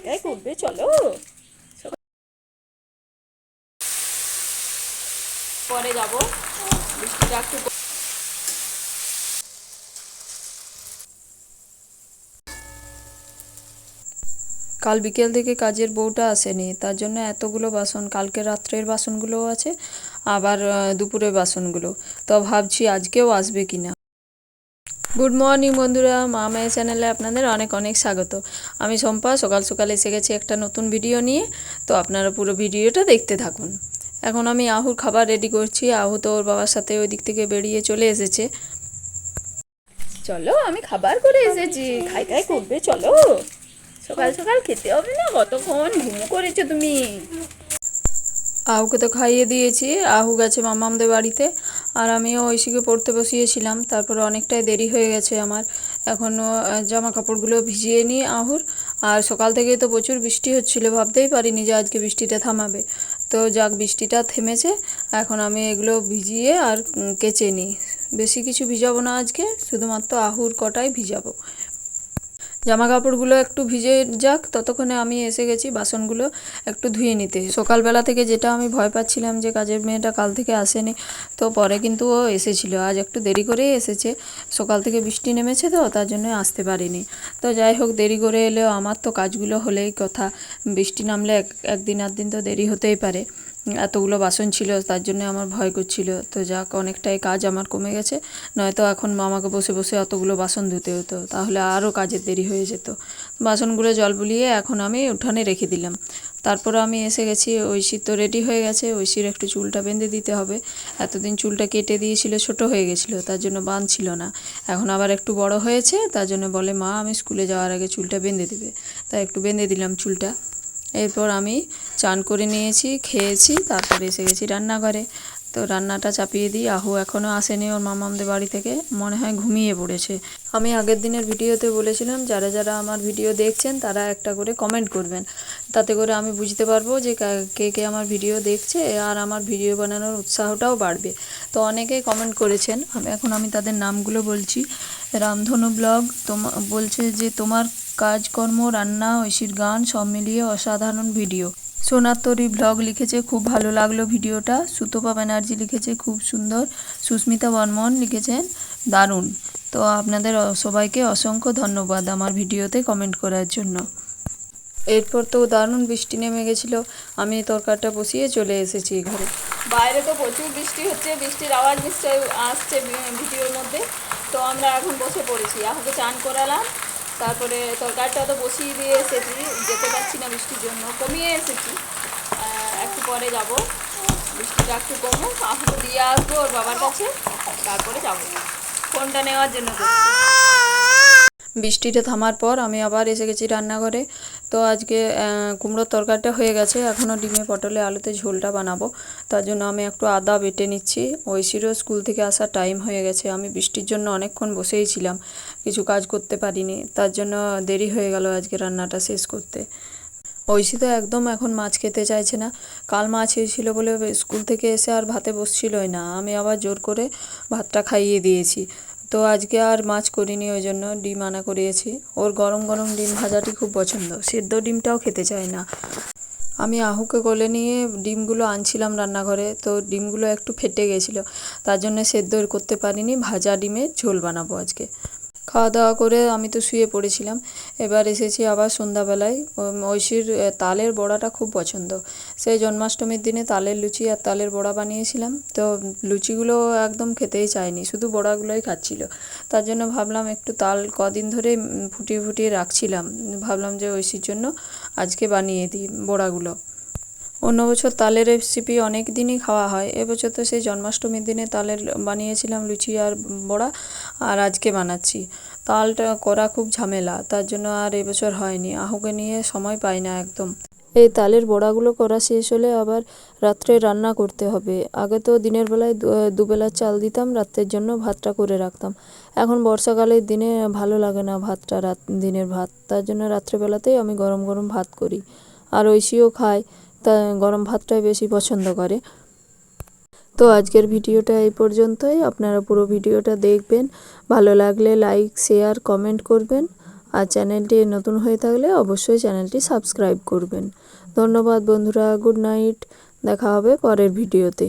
এটাই করবে, চলো পরে যাবো। বৃষ্টিটা একটু কাল বিকেল থেকে কাজের বউটা আসেনি, তার জন্য এতগুলো বাসন, কালকে রাত্রের বাসনগুলোও আছে, আবার দুপুরের বাসনগুলো। তো ভাবছি আজকেও আসবে কিনা। গুড মর্নিং বন্ধুরা, মা মেয়ে চ্যানেলে আপনাদের অনেক অনেক স্বাগত। আমি শম্পা, সকাল সকাল এসে গেছি একটা নতুন ভিডিও নিয়ে। তো আপনারা পুরো ভিডিওটা দেখতে থাকুন। এখন আমি আহুর খাবার রেডি করছি। আহু তো ওর বাবার সাথে ওই দিক থেকে বেরিয়ে চলে এসেছে। চলো, আমি খাবার করে এসেছি, খাই খাই করবে, চলো। সকাল সকাল খেতে হবে না, কতক্ষণ ঘুমো করেছো তুমি। আহুকে তো খাইয়ে দিয়েছি, আহু গেছে মামামদের বাড়িতে, আর আমিও ঐশীকে পড়তে বসিয়েছিলাম। তারপরে অনেকটাই দেরি হয়ে গেছে আমার, এখনও জামা কাপড়গুলো ভিজিয়ে নিই আহুর। আর সকাল থেকেই তো প্রচুর বৃষ্টি হচ্ছিলো, ভাবতেই পারিনি যে আজকে বৃষ্টিটা থামাবে। তো যাক, বৃষ্টিটা থেমেছে। এখন আমি এগুলো ভিজিয়ে আর কেচে নিই। বেশি কিছু ভিজাবো না আজকে, শুধুমাত্র আহুর কটাই ভিজাবো। জামা কাপড়গুলো একটু ভিজে যাক, ততক্ষণে আমি এসে গেছি বাসনগুলো একটু ধুয়ে নিতে। সকালবেলা থেকে যেটা আমি ভয় পাচ্ছিলাম যে কাজের মেয়েটা কাল থেকে আসেনি, তো পরে কিন্তু ও এসেছিলো, আজ একটু দেরি করেই এসেছে। সকাল থেকে বৃষ্টি নেমেছে তো তার জন্য আসতে পারিনি। তো যাই হোক, দেরি করে এলেও আমার তো কাজগুলো হলেই কথা। বৃষ্টি নামলে একদিন আধদিন তো দেরি হতেই পারে। এতগুলো বাসন ছিল, তার জন্য আমার ভয় করছিল। তো যাক, অনেকটাই কাজ আমার কমে গেছে। নয়তো এখন আমাকে বসে বসে অতগুলো বাসন ধুতে হতো, তাহলে আরও কাজের দেরি হয়ে যেত। বাসনগুলো জল বুলিয়ে এখন আমি উঠানে রেখে দিলাম। তারপরে আমি এসে গেছি, ঐশী তো রেডি হয়ে গেছে। ঐশীর একটু চুলটা বেঁধে দিতে হবে। এতদিন চুলটা কেটে দিয়েছিল, ছোট হয়ে গেছিলো, তার জন্য বাঁধছিল না। এখন আবার একটু বড় হয়েছে, তার জন্য বলে মা আমি স্কুলে যাওয়ার আগে চুলটা বেঁধে দিবে। তাই একটু বেঁধে দিলাম চুলটা। এরপর আমি চান করে নিয়েছি, খেয়েছি, তারপরে এসে গেছি রান্নাঘরে। তো রান্নাটা চাপিয়ে দিই। আহু এখনও আসেনি ওর মামামদের বাড়ি থেকে, মনে হয় ঘুমিয়ে পড়েছে। আমি আগের দিনের ভিডিওতে বলেছিলাম যারা যারা আমার ভিডিও দেখছেন তারা একটা করে কমেন্ট করবেন, তাতে করে আমি বুঝতে পারবো যে কে কে আমার ভিডিও দেখছে, আর আমার ভিডিও বানানোর উৎসাহটাও বাড়বে। তো অনেকেই কমেন্ট করেছেন, আমি তাদের নামগুলো বলছি। রামধনু ব্লগ বলছে যে তোমার কাজকর্ম, রান্না, ঐশীর গান সব মিলিয়ে অসাধারণ ভিডিও। সোনাতরি ব্লগ লিখেছে খুব ভালো লাগলো ভিডিওটা। সুতপা ব্যানার্জি লিখেছে খুব সুন্দর। সুস্মিতা বর্মন লিখেছেন দারুণ। তো আপনাদের সবাইকে অসংখ্য ধন্যবাদ আমার ভিডিওতে কমেন্ট করার জন্য। এরপর তো দারুণ বৃষ্টি নেমে গেছিলো, আমি তরকারিটা বসিয়ে চলে এসেছি ঘরে। বাইরে তো প্রচুর বৃষ্টি হচ্ছে, বৃষ্টির আওয়াজ নিশ্চয়ই আসছে ভিডিওর মধ্যে। তো আমরা এখন বসে পড়েছি, আমাকে চান করালাম, তারপরে তরকারিটা তো বসিয়ে দিয়ে এসেছি। যেতে পারছি না বৃষ্টির জন্য, কমিয়ে এসেছি। একটু পরে যাব, বৃষ্টিটা একটু কমুক, আহু দিয়ে আসবো ওর বাবার কাছে, তারপরে যাবো। ফোনটা নেওয়ার জন্য বৃষ্টিটা থামার পর আমি আবার এসে গেছি রান্নাঘরে। তো আজকে কুমড়োর তরকারিটা হয়ে গেছে, এখনও ডিমে পটলে আলুতে ঝোলটা বানাবো। তার জন্য আমি একটু আদা বেটে নিচ্ছি। ঐশীরও স্কুল থেকে আসার টাইম হয়ে গেছে, আমি বৃষ্টির জন্য অনেকক্ষণ বসেই ছিলাম, কিছু কাজ করতে পারিনি, তার জন্য দেরি হয়ে গেল আজকে রান্নাটা শেষ করতে। ঐশী তো একদম এখন মাছ খেতে চাইছে না। কাল মাছ হয়েছিল বলে স্কুল থেকে এসে আর ভাতে বসছিলই না, আমি আবার জোর করে ভাতটা খাইয়ে দিয়েছি। তো আজকে আর মাছ করিনি, ওই জন্য ডিম আনা করিয়েছি। ওর গরম গরম ডিম ভাজাটি খুব পছন্দ, সেদ্ধ ডিমটাও খেতে চায় না। আমি আহুকে কোলে নিয়ে ডিমগুলো আনছিলাম রান্নাঘরে, তো ডিমগুলো একটু ফেটে গেছিলো, তার জন্য সেদ্ধ করতে পারিনি। ভাজা ডিমের ঝোল বানাবো আজকে। খাওয়া দাওয়া করে আমি তো শুয়ে পড়েছিলাম। এবার এসেছি আবার সন্ধ্যাবেলায়। ঐশীর তালের বড়াটা খুব পছন্দ। সেই জন্মাষ্টমীর দিনে তালের লুচি আর তালের বড়া বানিয়েছিলাম, তো লুচিগুলো একদম খেতেই চায়নি, শুধু বড়াগুলোই খাচ্ছিল। তার জন্য ভাবলাম একটু তাল কদিন ধরে ফুটিয়ে ফুটিয়ে রাখছিলাম, ভাবলাম যে ঐশীর জন্য আজকে বানিয়ে দিই বড়াগুলো। অন্য বছর তালের রেসিপি অনেক দিনই খাওয়া হয়, এবছর তো সেই জন্মাষ্টমীর দিনে তালের বানিয়েছিলাম লুচি আর বড়া, আর আজকে বানাচ্ছি। তালটা করা খুব ঝামেলা, তার জন্য আর এবছর হয়নি, আহুকে নিয়ে সময় পাই না একদম। এই তালের বড়াগুলো করা শেষ হলে আবার রাত্রে রান্না করতে হবে। আগে তো দিনের বেলায় দুবেলার চাল দিতাম, রাত্রের জন্য ভাতটা করে রাখতাম। এখন বর্ষাকালের দিনে ভালো লাগে না ভাতটা, দিনের ভাত, তার জন্য রাত্রেবেলাতেই আমি গরম গরম ভাত করি। আর ঐশীও খায়, তা গরম ভাতটাই বেশি পছন্দ করে। তো আজকের ভিডিওটা এই পর্যন্তই, আপনারা পুরো ভিডিওটা দেখবেন, ভালো লাগলে লাইক শেয়ার কমেন্ট করবেন, আর চ্যানেলটি নতুন হয়ে থাকলে অবশ্যই চ্যানেলটি সাবস্ক্রাইব করবেন। ধন্যবাদ বন্ধুরা, গুড নাইট, দেখা হবে পরের ভিডিওতে।